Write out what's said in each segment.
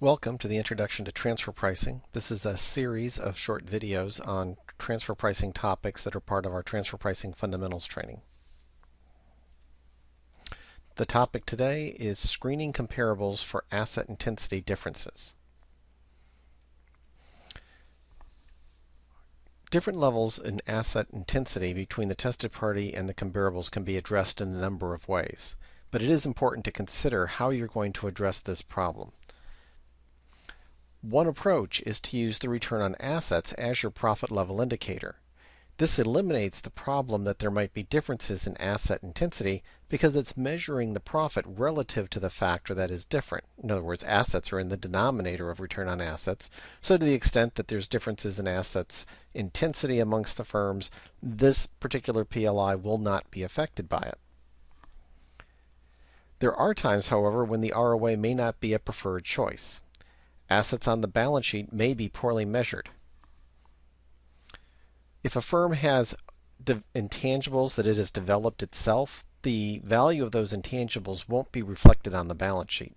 Welcome to the Introduction to Transfer Pricing. This is a series of short videos on transfer pricing topics that are part of our Transfer Pricing Fundamentals training. The topic today is screening comparables for asset intensity differences. Different levels in asset intensity between the tested party and the comparables can be addressed in a number of ways, but it is important to consider how you're going to address this problem. One approach is to use the return on assets as your profit level indicator. This eliminates the problem that there might be differences in asset intensity because it's measuring the profit relative to the factor that is different. In other words, assets are in the denominator of return on assets. So to the extent that there's differences in assets intensity amongst the firms, this particular PLI will not be affected by it. There are times, however, when the ROA may not be a preferred choice. Assets on the balance sheet may be poorly measured. If a firm has intangibles that it has developed itself, the value of those intangibles won't be reflected on the balance sheet.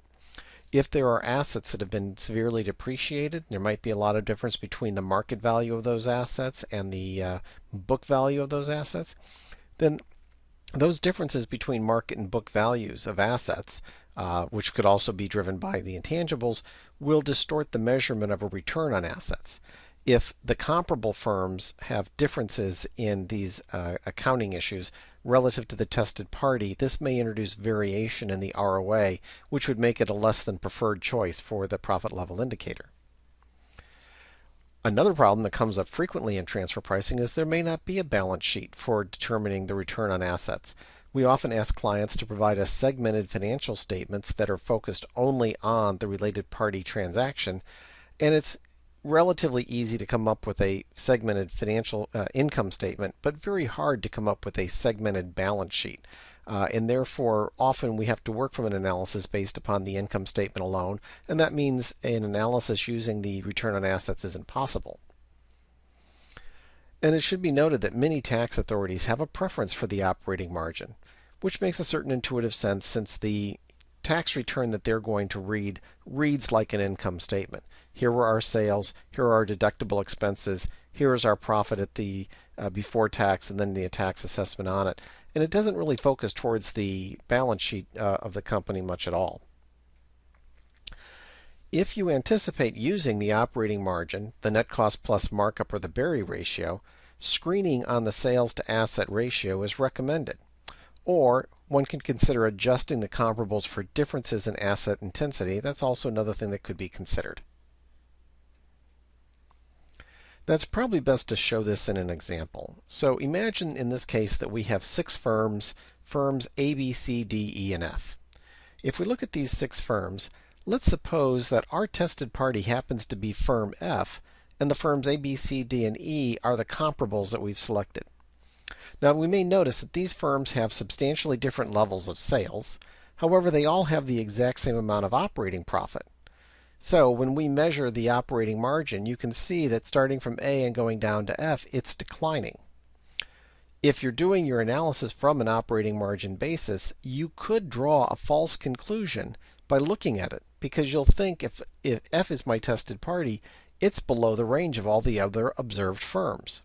If there are assets that have been severely depreciated, there might be a lot of difference between the market value of those assets and the book value of those assets, then those differences between market and book values of assets, which could also be driven by the intangibles, will distort the measurement of a return on assets. If the comparable firms have differences in these accounting issues relative to the tested party, this may introduce variation in the ROA, which would make it a less than preferred choice for the profit level indicator. Another problem that comes up frequently in transfer pricing is there may not be a balance sheet for determining the return on assets. We often ask clients to provide us segmented financial statements that are focused only on the related party transaction, and it's relatively easy to come up with a segmented financial income statement, but very hard to come up with a segmented balance sheet. And therefore, often we have to work from an analysis based upon the income statement alone, and that means an analysis using the return on assets isn't possible. And it should be noted that many tax authorities have a preference for the operating margin, which makes a certain intuitive sense since the tax return that they're going to read reads like an income statement. Here are our sales, here are our deductible expenses, here is our profit at the before tax and then the tax assessment on it. And it doesn't really focus towards the balance sheet of the company much at all. If you anticipate using the operating margin, the net cost plus markup, or the Berry ratio, screening on the sales to asset ratio is recommended. Or one can consider adjusting the comparables for differences in asset intensity. That's also another thing that could be considered. That's probably best to show this in an example. So imagine in this case that we have 6 firms A, B, C, D, E, and F. If we look at these 6 firms, let's suppose that our tested party happens to be firm F, and the firms A, B, C, D, and E are the comparables that we've selected. Now we may notice that these firms have substantially different levels of sales. However, they all have the exact same amount of operating profit. So when we measure the operating margin, you can see that starting from A and going down to F, it's declining. If you're doing your analysis from an operating margin basis, you could draw a false conclusion by looking at it, because you'll think if F is my tested party, it's below the range of all the other observed firms.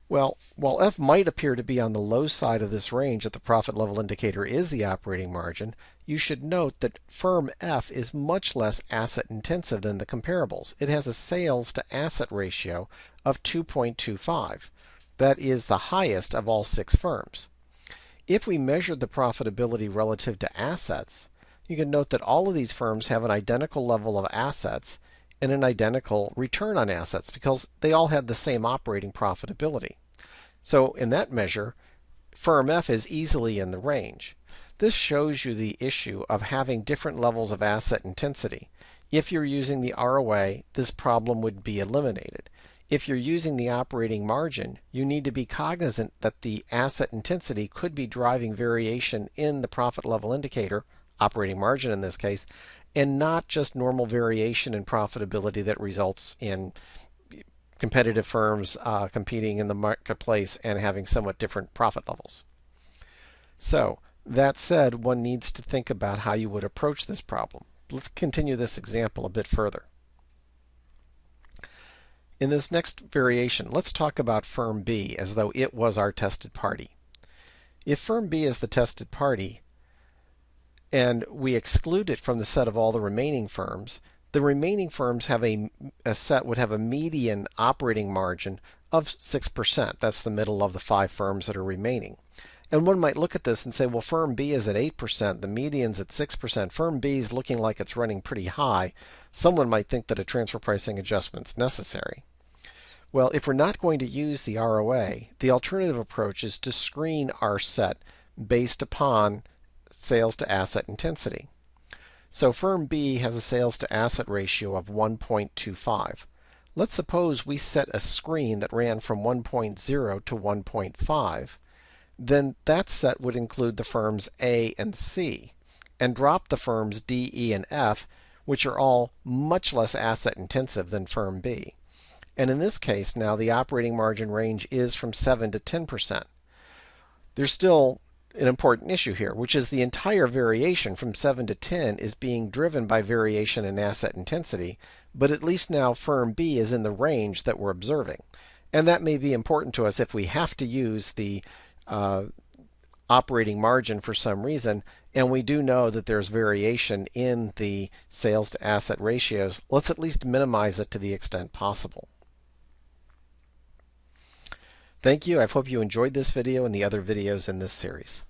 Well, while F might appear to be on the low side of this range if the profit level indicator is the operating margin, you should note that firm F is much less asset intensive than the comparables. It has a sales to asset ratio of 2.25. That is the highest of all 6 firms. If we measured the profitability relative to assets, you can note that all of these firms have an identical level of assets and an identical return on assets because they all had the same operating profitability. So in that measure, firm F is easily in the range. This shows you the issue of having different levels of asset intensity. If you're using the ROA, this problem would be eliminated. If you're using the operating margin, you need to be cognizant that the asset intensity could be driving variation in the profit level indicator, operating margin in this case, and not just normal variation in profitability that results in competitive firms competing in the marketplace and having somewhat different profit levels. So, that said, one needs to think about how you would approach this problem. Let's continue this example a bit further. In this next variation, let's talk about firm B as though it was our tested party. If firm B is the tested party, and we exclude it from the set of all the remaining firms, the remaining firms have a set would have a median operating margin of 6%. That's the middle of the 5 firms that are remaining. And one might look at this and say, well, firm B is at 8%, the median's at 6%. Firm B is looking like it's running pretty high. Someone might think that a transfer pricing adjustment is necessary. Well, if we're not going to use the ROA, the alternative approach is to screen our set based upon sales to asset intensity. So firm B has a sales to asset ratio of 1.25. Let's suppose we set a screen that ran from 1.0 to 1.5. Then that set would include the firms A and C, and drop the firms D, E, and F, which are all much less asset intensive than firm B. And in this case, now the operating margin range is from 7 to 10%. There's still an important issue here, which is the entire variation from 7 to 10 is being driven by variation in asset intensity, but at least now firm B is in the range that we're observing. And that may be important to us if we have to use the operating margin for some reason, and we do know that there's variation in the sales to asset ratios. Let's at least minimize it to the extent possible. Thank you. I hope you enjoyed this video and the other videos in this series.